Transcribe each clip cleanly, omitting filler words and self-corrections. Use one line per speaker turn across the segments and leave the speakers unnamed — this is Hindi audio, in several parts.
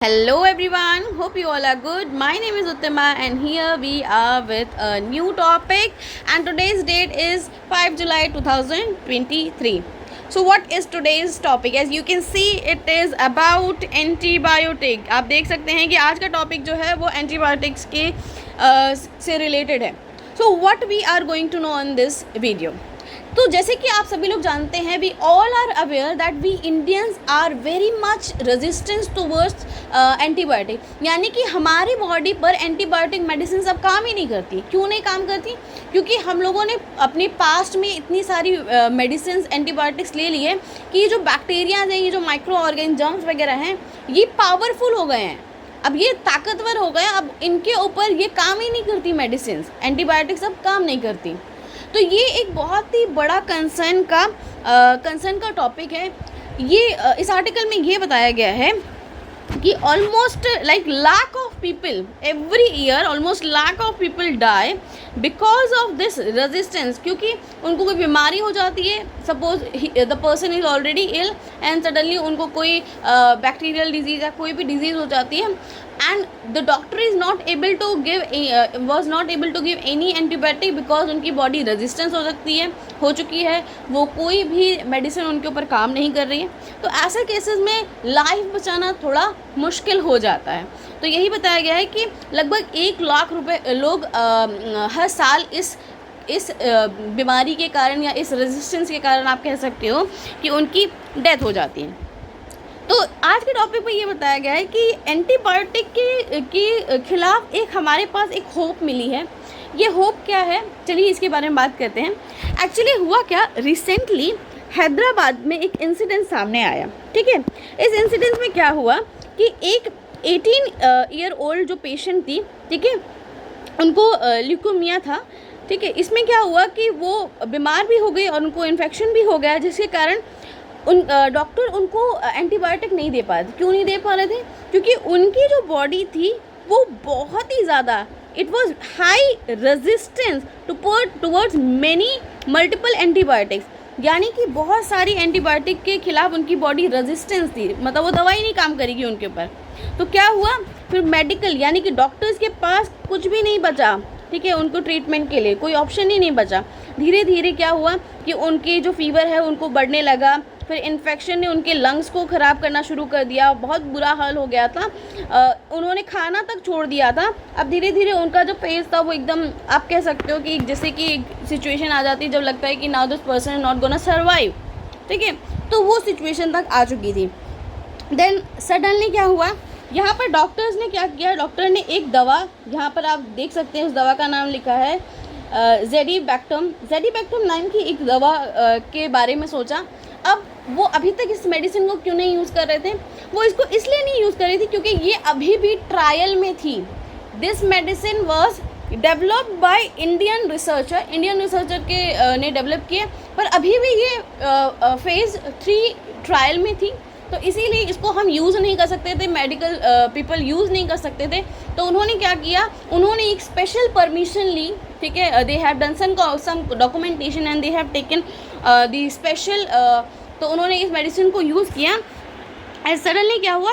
Hello everyone, hope you all are good. My name is Uttima and here we are with a new topic and today's date is 5 July 2023. So what is today's topic? As you can see it is about antibiotic. आप देख सकते हैं कि आज का टॉपिक जो है वो एंटीबायोटिक्स के से रिलेटेड है. So what we are going to know in this video. तो जैसे कि आप सभी लोग जानते हैं we all are aware that we Indians are very much resistance towards antibiotic, यानी कि हमारी बॉडी पर एंटीबायोटिक मेडिसिन अब काम ही नहीं करती. क्यों नहीं काम करती? क्योंकि हम लोगों ने अपने पास्ट में इतनी सारी मेडिसिन एंटीबायोटिक्स ले ली है कि ये जो बैक्टीरियाज हैं, ये जो माइक्रो ऑर्गेनिजम्स वगैरह हैं, ये पावरफुल हो गए हैं. अब ये ताकतवर हो गए, अब इनके ऊपर ये काम ही नहीं करती मेडिसिन. एंटीबायोटिक्स अब काम नहीं करती. तो ये एक बहुत ही बड़ा कंसर्न का टॉपिक है. ये इस आर्टिकल में ये बताया गया है कि almost like lakh of people every year, almost lakh of people die because of this resistance. क्योंकि उनको कोई बीमारी हो जाती है, suppose the person is already ill and suddenly उनको कोई बैक्टीरियल डिजीज़ या कोई भी डिजीज़ हो जाती है and the doctor is not able to give any antibiotic because उनकी बॉडी रेजिस्टेंस हो चुकी है, वो कोई भी मेडिसिन उनके ऊपर काम नहीं कर रही है. तो ऐसे केसेस में लाइफ बचाना थोड़ा मुश्किल हो जाता है. तो यही बताया गया है कि लगभग 1 लाख रुपए लोग हर साल इस बीमारी के कारण या इस रेजिस्टेंस के कारण आप कह सकते हो कि उनकी डेथ हो जाती है. तो आज के टॉपिक पे ये बताया गया है कि एंटीबायोटिक के खिलाफ हमारे पास एक होप मिली है. ये होप क्या है, चलिए इसके बारे में बात करते हैं. एक्चुअली हुआ क्या, रिसेंटली हैदराबाद में एक इंसिडेंट सामने आया. ठीक है, इस इंसिडेंट में क्या हुआ कि एक 18 ईयर ओल्ड जो पेशेंट थी, ठीक है, उनको ल्यूकोमिया था. ठीक है, इसमें क्या हुआ कि वो बीमार भी हो गई और उनको इन्फेक्शन भी हो गया, जिसके कारण डॉक्टर उनको एंटीबायोटिक नहीं दे पा रहे थे. क्यों नहीं दे पा रहे थे? क्योंकि उनकी जो बॉडी थी वो बहुत ही ज़्यादा, it was high resistance towards many multiple antibiotics, यानी कि बहुत सारी एंटीबायोटिक के खिलाफ उनकी बॉडी रेजिस्टेंस थी, मतलब वो दवाई नहीं काम करेगी उनके ऊपर. तो क्या हुआ फिर, मेडिकल यानी कि डॉक्टर्स के पास कुछ भी नहीं बचा. ठीक है, उनको ट्रीटमेंट के लिए कोई ऑप्शन ही नहीं बचा. धीरे धीरे क्या हुआ कि उनकी जो फीवर है उनको बढ़ने लगा, फिर इन्फेक्शन ने उनके लंग्स को ख़राब करना शुरू कर दिया, बहुत बुरा हाल हो गया था. उन्होंने खाना तक छोड़ दिया था. अब धीरे धीरे उनका जो फेस था वो एकदम, आप कह सकते हो कि जैसे कि एक सिचुएशन आ जाती है जब लगता है कि now this person is not gonna survive. ठीक है, तो वो सिचुएशन तक आ चुकी थी. देन सडनली क्या हुआ, यहाँ पर डॉक्टर्स ने क्या किया, डॉक्टर ने एक दवा, यहाँ पर आप देख सकते हैं उस दवा का नाम लिखा है ज़ेडीबैक्टम नाम की एक दवा के बारे में सोचा. अब वो अभी तक इस मेडिसिन को क्यों नहीं यूज़ कर रहे थे? वो इसको इसलिए नहीं यूज़ कर रही थी क्योंकि ये अभी भी ट्रायल में थी. This medicine was developed by Indian researcher के ने डेवलप किए, पर अभी भी ये फेज़ 3 ट्रायल में थी. तो इसीलिए इसको हम यूज़ नहीं कर सकते थे, मेडिकल पीपल यूज़ नहीं कर सकते थे. तो उन्होंने क्या किया, उन्होंने एक स्पेशल परमिशन ली. ठीक है, they have done some documentation and they have taken the special. तो उन्होंने इस मेडिसिन को यूज़ किया एंड सडनली क्या हुआ,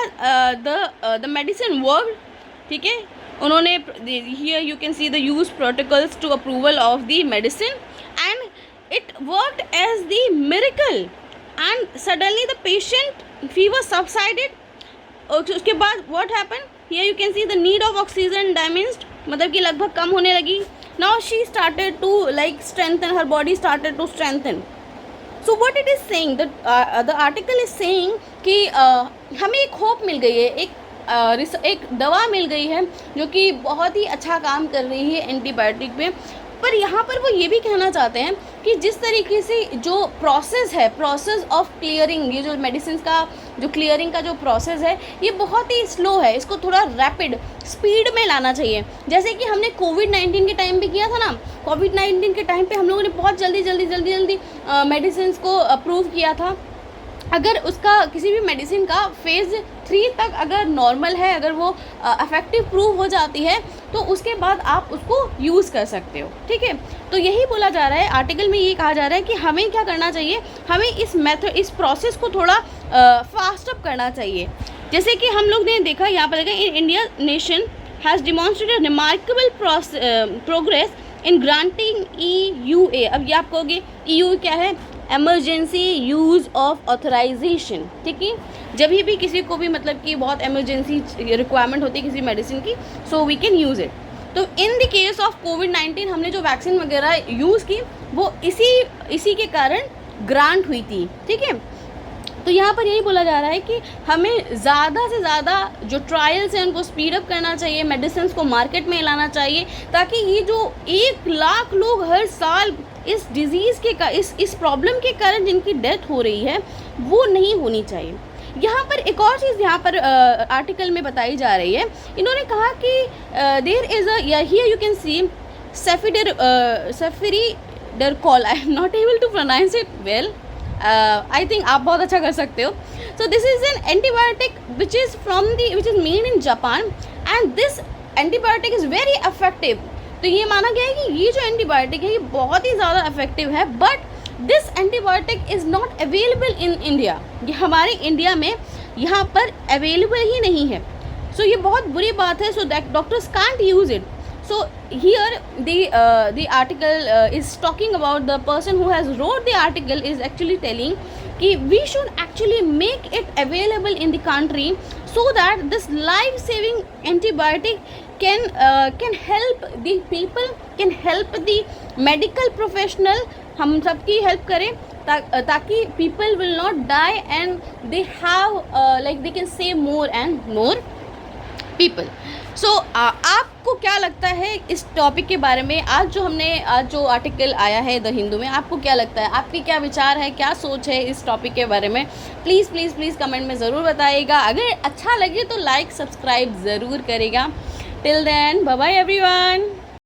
द मेडिसिन वर्क. ठीक है, उन्होंने here you can see the use protocols to approval of the medicine and it worked as the miracle and suddenly the patient fever subsided. उसके बाद what happen, here you can see the need of oxygen diminished, मतलब कि लगभग कम होने लगी. Now she started to like strengthen, her body started to strengthen. So what it is saying, the article is saying कि हमें एक होप मिल गई है, एक दवा मिल गई है जो कि बहुत ही अच्छा काम कर रही है एंटीबायोटिक पे. पर यहाँ पर वो ये भी कहना चाहते हैं कि जिस तरीके से जो प्रोसेस ऑफ क्लियरिंग, ये जो मेडिसिन का जो क्लियरिंग का जो प्रोसेस है ये बहुत ही स्लो है, इसको थोड़ा रैपिड स्पीड में लाना चाहिए. जैसे कि हमने कोविड-19 के टाइम पे किया था ना, कोविड-19 के टाइम पे हम लोगों ने बहुत जल्दी मेडिसिन को अप्रूव किया था. अगर उसका किसी भी मेडिसिन का फेज़ 3 तक अगर नॉर्मल है, अगर वो इफेक्टिव प्रूव हो जाती है तो उसके बाद आप उसको यूज़ कर सकते हो. ठीक है, तो यही बोला जा रहा है आर्टिकल में, ये कहा जा रहा है कि हमें क्या करना चाहिए, हमें इस प्रोसेस को थोड़ा फास्ट अप करना चाहिए. जैसे कि हम लोग ने देखा यहाँ पर in India nation has demonstrated remarkable progress in granting EUA। अब ये आप कहोगे EU क्या है? एमरजेंसी यूज़ ऑफ ऑथराइजेशन, ठीक है। जब भी किसी को भी मतलब कि बहुत एमरजेंसी रिक्वायरमेंट होती है किसी मेडिसिन की, so we can use it. तो इन द केस ऑफ कोविड-19 हमने जो वैक्सीन वगैरह यूज़ की वो इसी के कारण ग्रांट हुई थी, ठीक है। तो यहाँ पर यही बोला जा रहा है कि हमें ज़्यादा से ज़्यादा जो ट्रायल्स हैं उनको स्पीड अप करना चाहिए, मेडिसिन को मार्केट में लाना चाहिए, ताकि ये जो 1 लाख लोग हर साल इस डिज़ीज़ के इस प्रॉब्लम के कारण जिनकी डेथ हो रही है वो नहीं होनी चाहिए। यहाँ पर एक और चीज़ यहाँ पर आर्टिकल में बताई जा रही है। इन्होंने कहा कि there is here you can see cefiderocol, I am not able to pronounce it well, I think आप बहुत अच्छा कर सकते हो। So this is an antibiotic which is made in Japan and this antibiotic is very effective. तो ये माना गया है कि ये जो एंटीबायोटिक है ये बहुत ही ज़्यादा इफेक्टिव है, but this antibiotic is not available in India. ये हमारे इंडिया में यहाँ पर अवेलेबल ही नहीं है। सो ये बहुत बुरी बात है। So that doctors can't use it. So here the article is talking about, the person who has wrote the article is actually telling कि we should actually make it available in the country so that this life-saving antibiotic can help the people, can help the medical professional, हम सबकी हेल्प करें ताकि people will not die and they have like they can save more and more people. सो आपको क्या लगता है इस टॉपिक के बारे में? आज जो आर्टिकल आया है द हिंदू में, आपको क्या लगता है? आपकी क्या विचार है, क्या सोच है इस टॉपिक के बारे में? प्लीज़ प्लीज़ प्लीज़ कमेंट में ज़रूर बताइएगा। अगर अच्छा लगे तो लाइक सब्सक्राइब ज़रूर करेगा। Till then bye bye everyone.